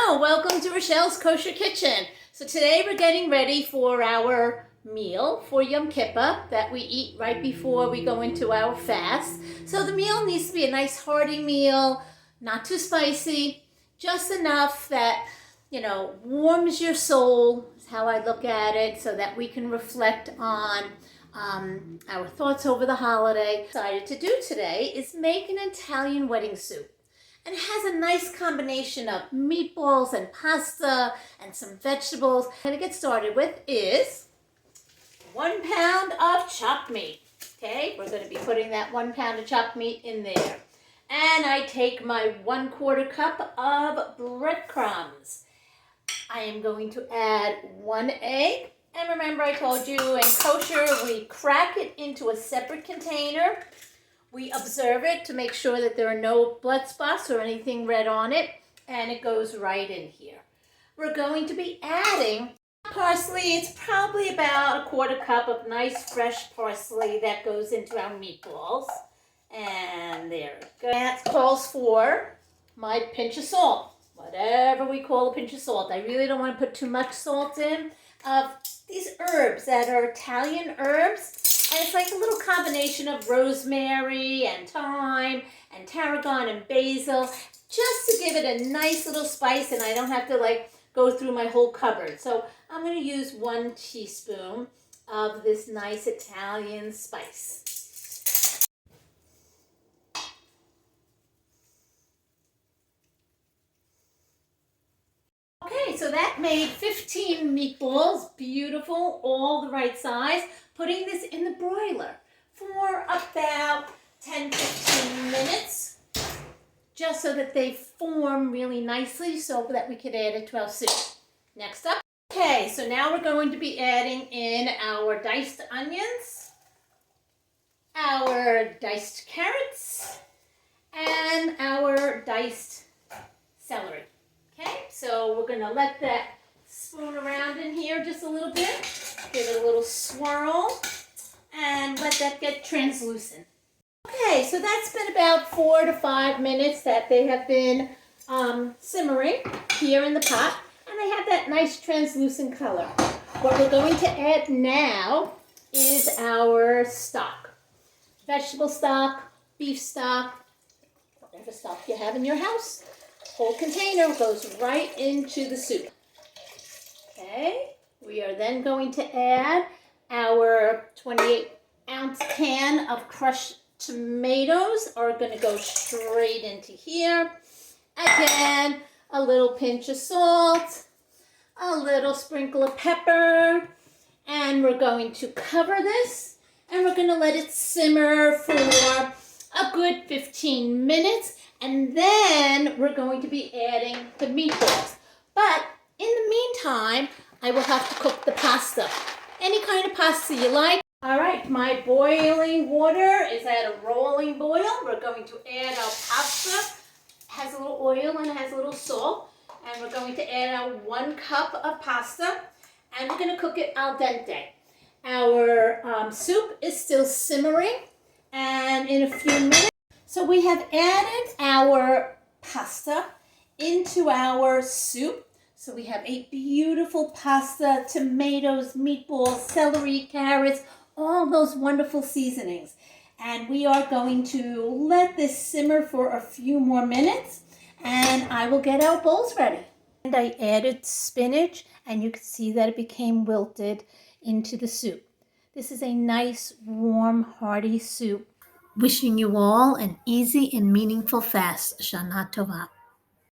Hello, welcome to Rochelle's Kosher Kitchen. So today we're getting ready for our meal for Yom Kippur that we eat right before we go into our fast. So the meal needs to be a nice hearty meal, not too spicy, just enough that, warms your soul, is how I look at it, so that we can reflect on our thoughts over the holiday. What I decided to do today is make an Italian wedding soup. And it has a nice combination of meatballs and pasta and some vegetables. What I'm going to get started with is 1 pound of chopped meat. Okay, we're going to be putting that 1 pound of chopped meat in there. And I take my 1/4 cup of breadcrumbs. I am going to add 1 egg. And remember, I told you in kosher, we crack it into a separate container. We observe it to make sure that there are no blood spots or anything red on it, and it goes right in here. We're going to be adding parsley. It's probably about 1/4 cup of nice fresh parsley that goes into our meatballs. And there it goes. That calls for my pinch of salt, whatever we call a pinch of salt. I really don't want to put too much salt in. Of these herbs that are Italian herbs. And it's like a little combination of rosemary and thyme and tarragon and basil, just to give it a nice little spice, and I don't have to go through my whole cupboard. So I'm going to use 1 teaspoon of this nice Italian spice. Okay, so that made 15 meatballs, beautiful, all the right size. Putting this in the broiler for about 10-15 minutes, just so that they form really nicely so that we could add it to our soup. Next up. Okay, so now we're going to be adding in our diced onions, our diced carrots, and our diced celery. Okay, so we're going to let that spoon around in here just a little bit. Give it a little swirl and let that get translucent. Okay, so that's been about 4 to 5 minutes that they have been simmering here in the pot, and they have that nice translucent color. What we're going to add now is our stock. Vegetable stock, beef stock, whatever stock you have in your house. Whole container goes right into the soup. Okay, we are then going to add our 28-ounce can of crushed tomatoes are going to go straight into here. Again, a little pinch of salt, a little sprinkle of pepper, and we're going to cover this, and we're going to let it simmer for a good 15 minutes. And then we're going to be adding the meatballs. But in the meantime, I will have to cook the pasta. Any kind of pasta you like. All right, my boiling water is at a rolling boil. We're going to add our pasta. It has a little oil and it has a little salt. And we're going to add our 1 cup of pasta. And we're going to cook it al dente. Our soup is still simmering. And in a few minutes, so we have added our pasta into our soup. So we have a beautiful pasta, tomatoes, meatballs, celery, carrots, all those wonderful seasonings. And we are going to let this simmer for a few more minutes, and I will get our bowls ready. And I added spinach, and you can see that it became wilted into the soup. This is a nice, warm, hearty soup. Wishing you all an easy and meaningful fast. Shana Tova.